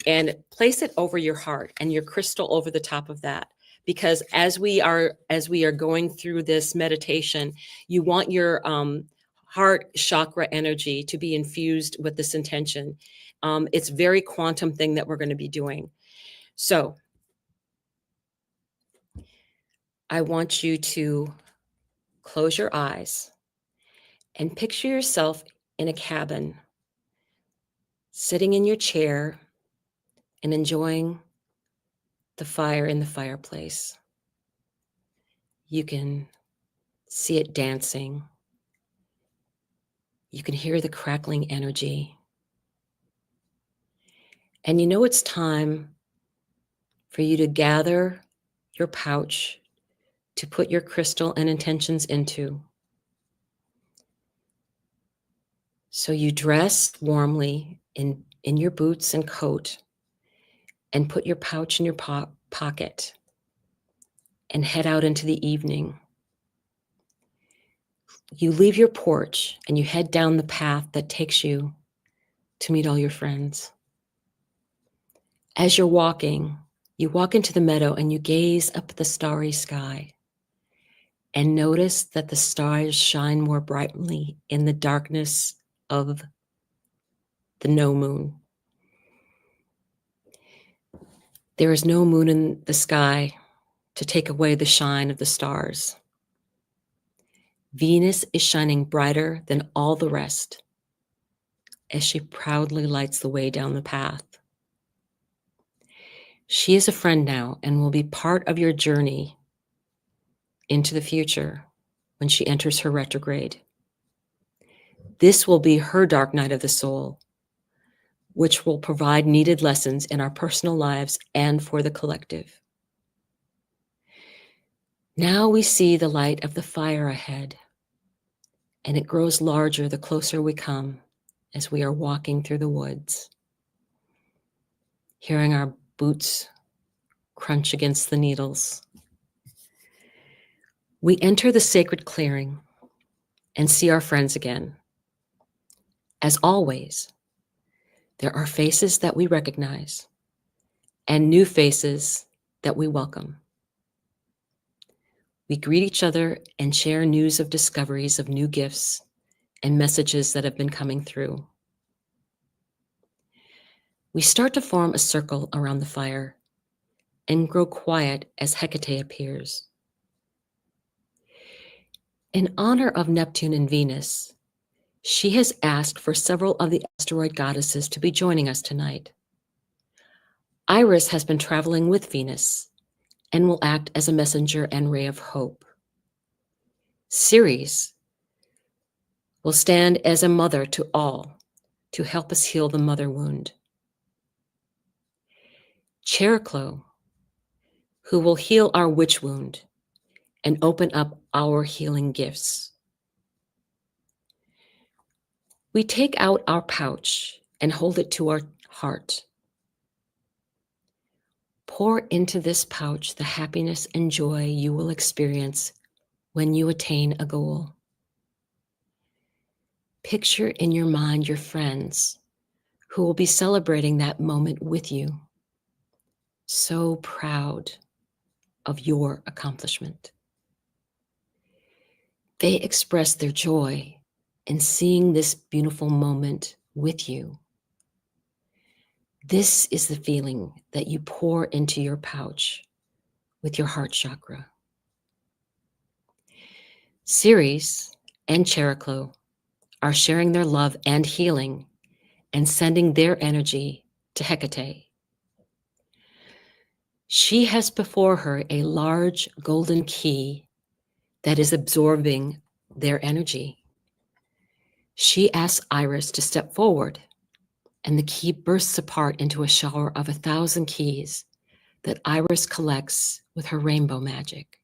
And place it over your heart and your crystal over the top of that. Because as we are going through this meditation, you want your heart chakra energy to be infused with this intention. It's very quantum thing that we're going to be doing. So I want you to close your eyes and picture yourself in a cabin, sitting in your chair and enjoying the fire in the fireplace. You can see it dancing. You can hear the crackling energy. And you know it's time for you to gather your pouch to put your crystal and intentions into. So you dress warmly in your boots and coat and put your pouch in your pocket and head out into the evening. You leave your porch and you head down the path that takes you to meet all your friends. As you're walking, you walk into the meadow and you gaze up at the starry sky and notice that the stars shine more brightly in the darkness of the no moon. There is no moon in the sky to take away the shine of the stars. Venus is shining brighter than all the rest as she proudly lights the way down the path. She is a friend now and will be part of your journey into the future when she enters her retrograde. This will be her dark night of the soul, which will provide needed lessons in our personal lives and for the collective. Now we see the light of the fire ahead, and it grows larger the closer we come as we are walking through the woods, hearing our boots crunch against the needles. We enter the sacred clearing and see our friends again. As always, there are faces that we recognize and new faces that we welcome. We greet each other and share news of discoveries of new gifts and messages that have been coming through. We start to form a circle around the fire and grow quiet as Hecate appears. In honor of Neptune and Venus, she has asked for several of the asteroid goddesses to be joining us tonight. Iris has been traveling with Venus and will act as a messenger and ray of hope. Ceres will stand as a mother to all to help us heal the mother wound. Chericlo, who will heal our witch wound and open up our healing gifts. We take out our pouch and hold it to our heart. Pour into this pouch the happiness and joy you will experience when you attain a goal. Picture in your mind your friends who will be celebrating that moment with you. So proud of your accomplishment. They express their joy in seeing this beautiful moment with you. This is the feeling that you pour into your pouch with your heart chakra. Ceres and Chericlo are sharing their love and healing and sending their energy to Hecate. She has before her a large golden key that is absorbing their energy. She asks Iris to step forward, and the key bursts apart into a shower of 1,000 keys that Iris collects with her rainbow magic.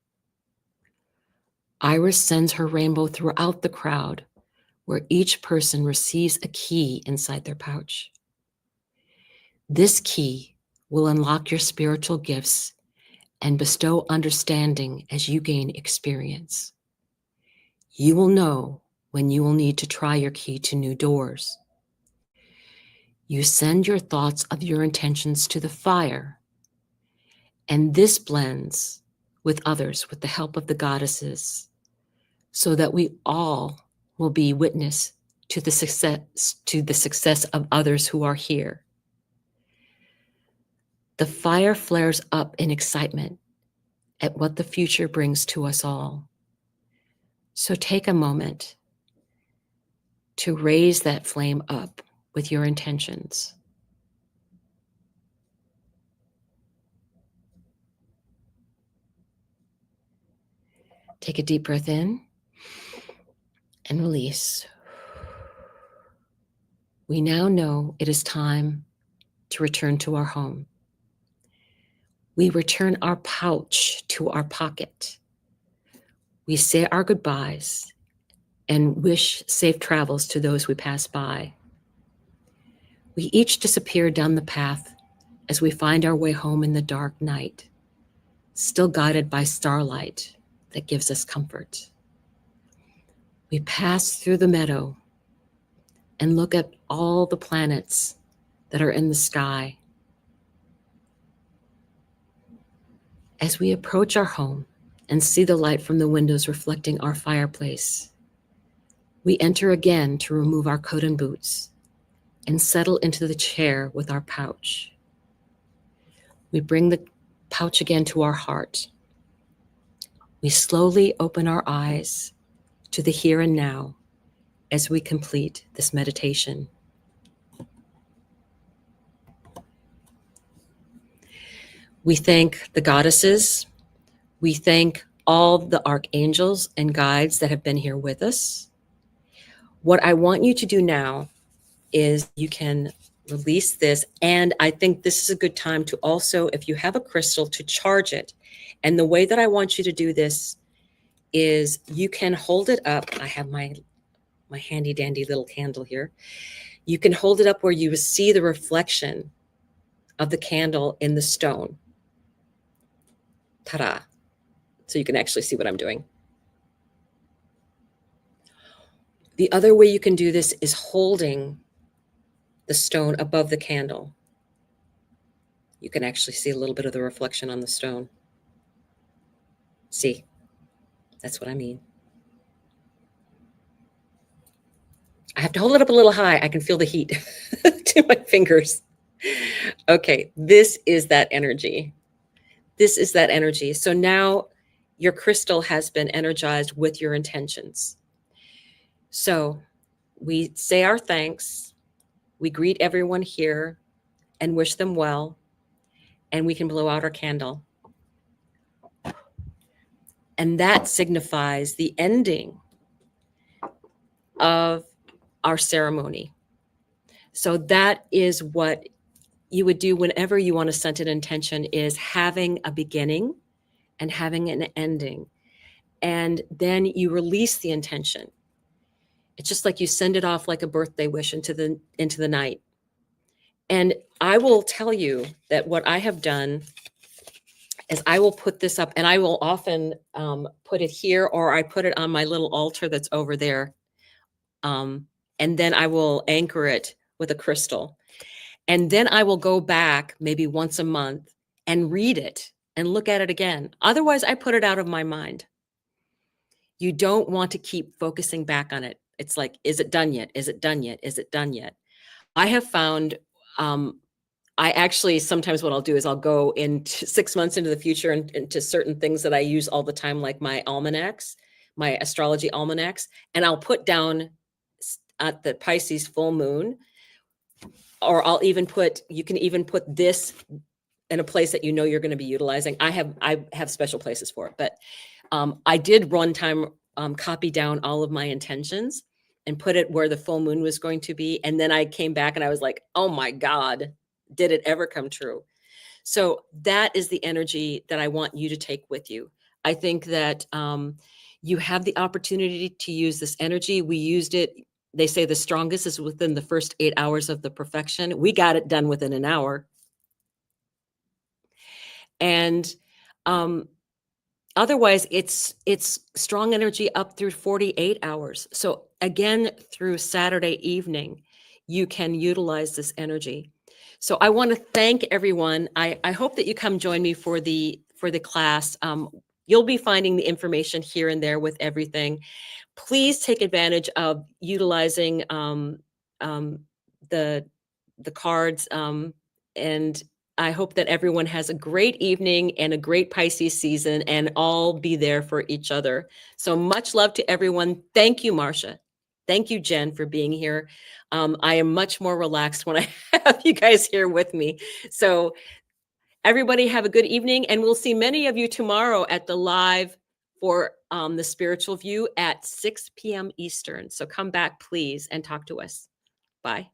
Iris sends her rainbow throughout the crowd, where each person receives a key inside their pouch. This key will unlock your spiritual gifts and bestow understanding as you gain experience. You will know when you will need to try your key to new doors. You send your thoughts of your intentions to the fire, and this blends with others with the help of the goddesses, so that we all will be witness to the success of others who are here. The fire flares up in excitement at what the future brings to us all. So take a moment to raise that flame up with your intentions. Take a deep breath in and release. We now know it is time to return to our home. We return our pouch to our pocket. We say our goodbyes and wish safe travels to those we pass by. We each disappear down the path as we find our way home in the dark night, still guided by starlight that gives us comfort. We pass through the meadow and look at all the planets that are in the sky. As we approach our home and see the light from the windows reflecting our fireplace, we enter again to remove our coat and boots and settle into the chair with our pouch. We bring the pouch again to our heart. We slowly open our eyes to the here and now as we complete this meditation. We thank the goddesses. We thank all the archangels and guides that have been here with us. What I want you to do now is you can release this. And I think this is a good time to also, if you have a crystal, to charge it. And the way that I want you to do this is you can hold it up. I have my handy dandy little candle here. You can hold it up where you see the reflection of the candle in the stone. Ta-da. So you can actually see what I'm doing. The other way you can do this is holding the stone above the candle. You can actually see a little bit of the reflection on the stone. See, that's what I mean. I have to hold it up a little high. I can feel the heat to my fingers. Okay, this is that energy. This is that energy. So now your crystal has been energized with your intentions. So we say our thanks, we greet everyone here and wish them well, and we can blow out our candle. And that signifies the ending of our ceremony. So that is what you would do whenever you want to set an intention, is having a beginning and having an ending. And then you release the intention. It's just like you send it off like a birthday wish into the night. And I will tell you that what I have done is I will put this up, and I will often put it here, or I put it on my little altar that's over there. And then I will anchor it with a crystal. And then I will go back maybe once a month and read it and look at it again. Otherwise, I put it out of my mind. You don't want to keep focusing back on it. It's like, is it done yet? Is it done yet? Is it done yet? I have found, I actually, sometimes what I'll do is I'll go into 6 months into the future and into certain things that I use all the time, like my almanacs, my astrology almanacs, and I'll put down at the Pisces full moon, or I'll even put, you can even put this in a place that you know you're going to be utilizing. I have special places for it, but I did one time copy down all of my intentions and put it where the full moon was going to be. And then I came back and I was like, oh my God, did it ever come true? So that is the energy that I want you to take with you. I think that you have the opportunity to use this energy. We used it. They say the strongest is within the first 8 hours of the perfection. We got it done within an hour. And otherwise, it's strong energy up through 48 hours. So again, through Saturday evening, you can utilize this energy. So I want to thank everyone. I hope that you come join me for the class. You'll be finding the information here and there with everything. Please take advantage of utilizing the cards, and I hope that everyone has a great evening and a great Pisces season, and all be there for each other. So much love to everyone. Thank you, Marcia. Thank you, Jen, for being here. I am much more relaxed when I have you guys here with me. So everybody have a good evening, and we'll see many of you tomorrow at the live for the spiritual view at 6 p.m. Eastern. So come back, please, and talk to us. Bye.